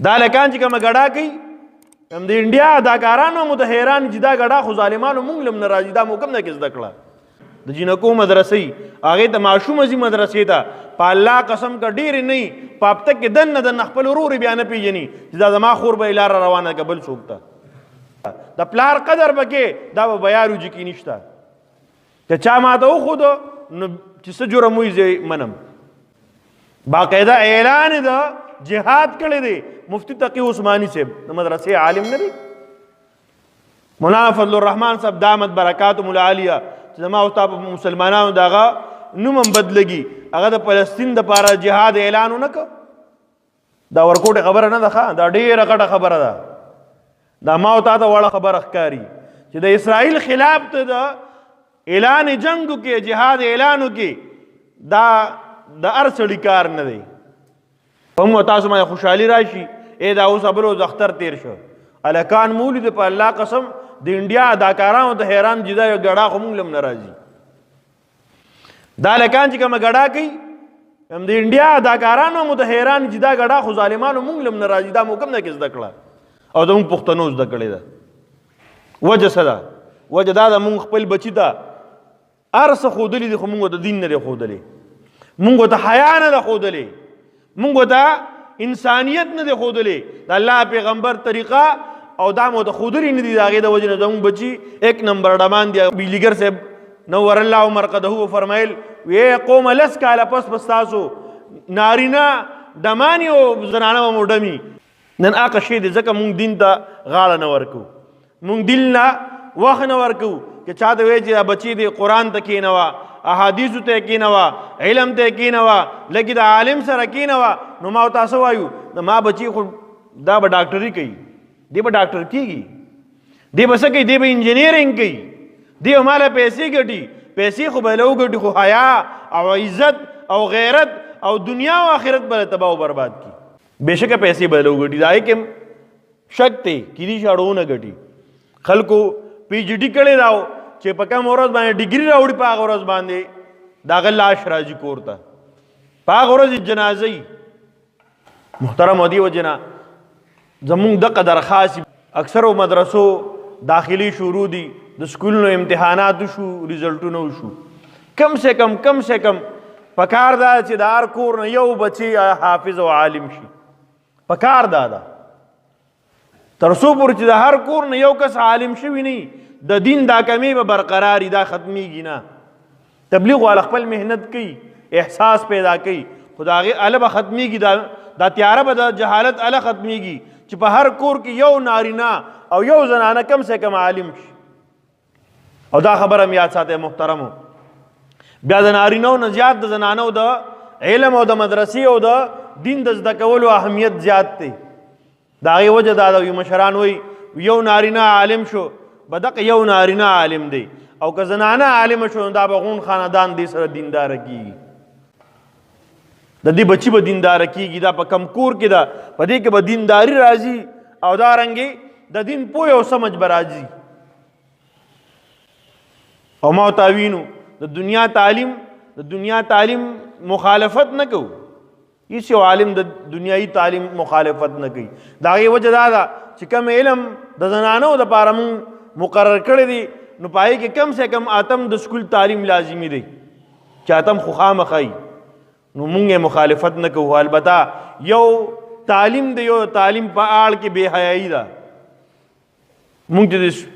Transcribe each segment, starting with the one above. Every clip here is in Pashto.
دا لکان چې کومه ګډا کوي هم د انډیا اداکارانو متحیران چې دا ګډا خو ظالمانو مونږ لم نه راځي دا مو کوم نه کې زده کړه د جنکو مدرسې هغې ته ماشوم ځي مدرسې ته په الله قسم که ډېرې نه وي په هفته کې دننه دننه خپل ورور بیا نه پېژني چې دا زما خور به یې لاره روانه که بل څوک ته د پلار قدر به کې دا به بیارو جي کې نشته که چا ما ته وښودو نو چې څه جرم وي زه منم باقاعده اعلان د جهاد کړی دی مفتی تقی عثماني صاحب د مدرسې عالم نه دی مولانا فضل الرحمن صاحب دامت برکاتهم العالیه چې زما او ستا په مسلمانانو د هغه نوم هم بدلږي هغه د فلسطین دپاره جهاد اعلان ونه کړ دا ورکوټې خبره نه ده ښه دا ډېره غټه خبره ده دا ما او تا ته وړه خبره ښکاري چې د اسرائیل خلاف ته د اعلان جنګ وکړې جهاد اعلان وکړې دا د هر سړي کار نه دی هم تاسو باندې خوشحالي راشي ای دا اوس بل اوس اختر تیر شو هلکان مولي د په الله قسم د انډیا اداکارانو ته حیران چې دا یو ګډا خو مونږ له هم نه راځي دا هلکان چې کومه ګډا کوي هم د انډیا اداکارانو مو ته حیران چې دا ګډا خو ظالمانو مونږ له هم نه راځي دا مو کوم نه کې زده کړه او زموږ پښتنو زده کړې ده وجه څه ده وجه دا ده مونږ خپل بچي ته هر څه ښودلي دي خو مونږ ته دین نه دی ښودلی مونږ ته حیا نه ده ښودلې مونږ ته انسانیت نه دی ښودلی د الله پیغمبر طریقه او دا مو ته ښودلي نه دي د هغې د وجې نه زموږ بچي ایک نمبر ډمان دي بجلیګر صاحب نور الله مرقده وفرمایل وی قومه لس کاله پس تاسو نارینه ډماني او زنانه به مو ډمي نن هغه شی دی ځکه مونږ دین ته غاړه نه ورکو مونږ دل نه وخت نه ورکو که چا ته وایي چې دا بچی دی قرآن ته کښېنوه احادیثو ته کښېنوه علم ته کښېنوه لږې د عالم سره کښېنوه نو ما ورته څه وایو د ما بچي خو دا به ډاکټري کوي دی به ډاکټر کېږي دی به څه کوي دی به انجینیرنګ کوي دی به ماله پیسې ګټي پیسې خو به له وګټي خو حیا او عزت او غیرت او دنیا او آخرت به تباه و برباد کړي بېشکه پیسې به له وګټي د هغې کې شک دی کیدای شي اړونه ګټي خلکو پی ایچ ډي کړی دا چې په کم ورځ باندې ډګري راوړي په هغه ورځ باندې د هغه لاش راځي کور ته په هغه ورځ جنازه وي محترم و دې وجې نه زمونږ دغه درخواست اکثرو مدرسو داخلي شروع دي د سکولونو امتحاناتو شو ریزلټونه وشو کم سے کم پکار دا چې د هر کور نه یو بچی حافظ او عالم شي پکار دا ده تر څو پورې چې د هر کور نه یو کس عالم شوي نه د دین دا کمی به برقراري دا ختمیږي نه تبلیغ والا خپل محنت کوي احساس پیدا کوي خو د هغې اله به ختمیږي دا تیاره به د جهالت اله ختمیږي چې په هر کور کې یو نارینه او یو زنانه کم سے کم عالم شي او دا خبره م یاد ساتئ محترمو بیا د نارینهو نه زیات د زنانو د علم او د مدرسې او د دین د زده کولو اهمیت زیات دی د هغې وجه دا ده مشران وایي یو نارینه عالم شو به دقه یو نارینه عالم دی او که زنانه عالمه شو دا به غون خاندان دې سره دینداره کېږي د دې بچي به دینداره کېږي دا په کم کور کې ده په دې کې به دینداري راځي او دارنګې د دین پوهې او سمجھ به راځي او ما ورته وینو د دنیا تعلیم مخالفت نه کوو هیڅ یو عالم د دنیایي تعلیم مخالفت نه کوي د هغې وجه دا ده چې کم علم د زنانو دپاره مونږ مقرر کړی دی نو په هغې کې کم سے کم اتم د سکول تعلیم لازمي دی چې اتم خو خامخا وي نو مونږ یې مخالفت نه کوو البته یو تعلیم دی یو تعلیم په آړ کې بې حیایي ده مونږ چې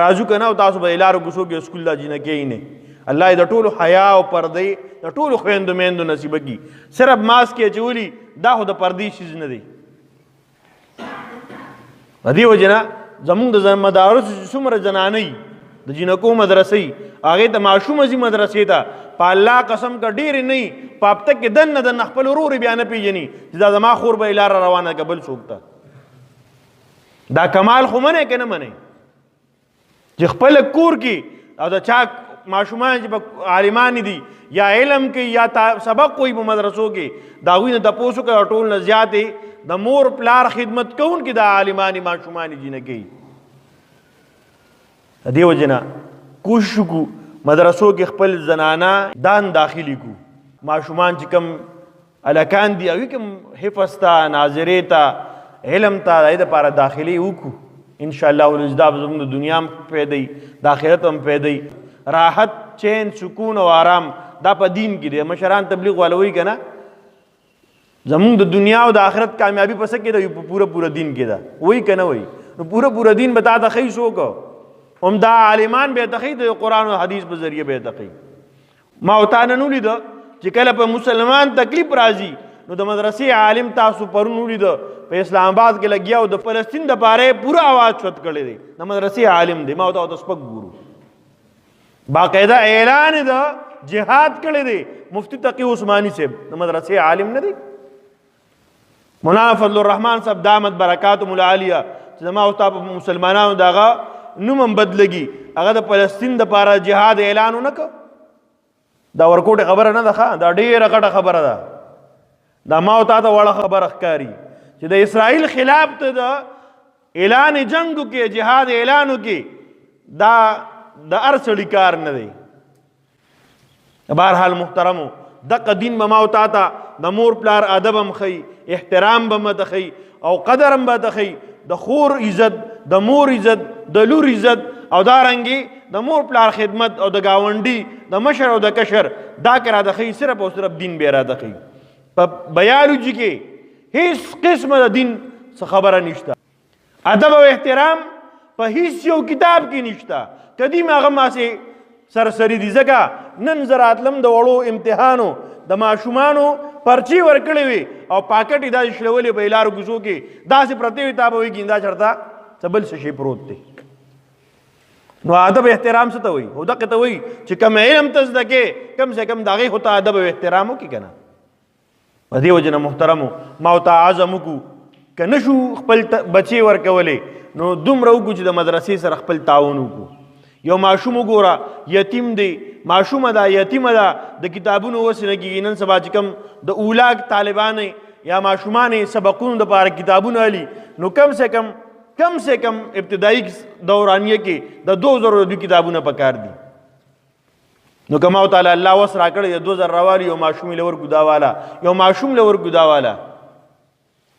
راځو که نه او تاسو به لارو کوڅو کې سکول دا جینکې یې نه الله د ټولو حیا او پردې د ټولو خویندو میندو نصیبه کړي صرف ماسک یې اچولي دا خو د پردې شیز نه دی د دې وجې نه زمونږ د مدارسو چې څومره زنانې د جینکو مدرسې هغې ته ماشوم ځي مدرسې ته په الله قسم که ډېرې نه وي په هفته کې دننه خپل ورور بیا نه پېژني چې دا زما خور به یې لاره روانه که بل څوک ته دا کمال خو منئ که نه منئ چې خپل کور کې او د چا ماشومان چې په عالمان دي یا علم کوي یا سبق کوي په مدرسو کې د هغوی نه تپوس وکړئ او ټول نه زیاتې د مور پلار خدمت کوونکي د عالمانې ماشومانې جینه کوي د دې وجې نه کوشش وکړو مدرسو کې خپل زنانه دان داخلي کړو ماشومان چې کوم هلکان دي هغوی کوم حفظ ته ناظرې ته علم ته د لپاره داخلي وکړو ان شاء الله ولزدا زموږ د دنیا هم پیدا د آخرت هم پیدا راحت چین سکون او آرام دا په دین کې دی مشران تبلیغ والوي کنه زموږ د دنیا او د آخرت کامیابی پس کې دی په پورا دین کې دا وای کنه وای نو پورا دین بتا د خی سو کو هم دا عالمان به تخی د قران او حدیث په ذریعہ به تخی ما او تا نه نولید چې کله په مسلمان تکلیف راځي نو د مدرسې عالم تاسو پرون نولید په اسلام آباد کې لګیا او د فلسطین د باره پورا आवाज چوت کړی دی د مدرسې عالم دی ما او تاسو سپک ګورو باقاعده اعلان د جهاد کړی دی مفتی تقی عثماني صاحب د مدرسې عالم نه دی مولانا فضل الرحمن صاحب دامت برکاتهم العالیه چې زما او تاسو مسلمانانو دغه نوم بدلږي هغه د فلسطین د باره جهاد اعلان ونکړ دا ورکوټه خبره نه ده دا ډیره غټه خبره ده دا ما او تاسو وړه خبره ښکاری چې د اسرائیل خلاف ته د اعلان جنگ کې جهاد اعلان کې دا د ارسړی کار نه دی بهرحال محترمو دغه دین به ما او تاسو د مور پلار ادب هم خي احترام به متخي او قدر هم متخي د خور عزت د مور عزت د لور عزت او دارنګي د مور پلار خدمت او د گاونډي د مشر او د کشر دا کرا د خي صرف او صرف دین به را د خي په بیالوجي کې هیڅ قسمه د دین څخه خبره نشته ادب او احترام په هیڅ یو کتاب کې نشته قدیم هغه ماسه سرسری دي ځکه نن زراتلم د وړو امتحانو د ماشومانو پرچی ورکړې وي او پاکټ دا شلولې په لارو کوزو کې داسې پرتی کتاب وي ګیندا چرتا سبل شي پروت دی نو ادب احترام څه ته وي هو دغه ته وي چې کوم علم تزدکه کم سے کم داغه هوتا ادب او احترام کی کنه په دې وجنه محترمو ما او تعظم کو کنه شو خپل بچي ورکولې نو دومره وګو چې د مدرسې سره خپل تعاون وکړو یو ماشوم وګوره یتیم دی ماشوم دا یتیم دا د کتابونو وسنه کې نن سبا چې کم د اولاک طالبان یا ماشومان سبقونو د پاره کتابونه علي نو کم سے کم ابتدایي دورانیه کې د 2000 کتابونه پکار دي نو کما تعالی الله وسرا کړی 2000 روالي یو ماشوم لور ګداوالا یو ماشوم لور ګداوالا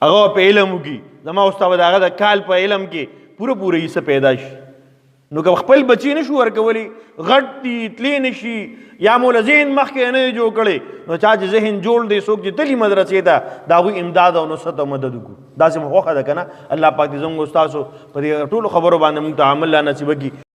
هغه په علم کې زما استاد هغه د کال په علم کې پوره یې پیدا شي نو که خپل بچی نشو ورکولی غټ تلی نشي یا مول ذهن مخکې نه جوړ کړي نو چا چې ذهن جوړ دی څوک چې تلی مدرسې ته دا غوي امداد او نصرت او مدد وکړو دا سم خوخه ده کنه الله پاک دې زموږ استادو په دې ټولو خبرو باندې موږ ته عمل لا نصیب کړي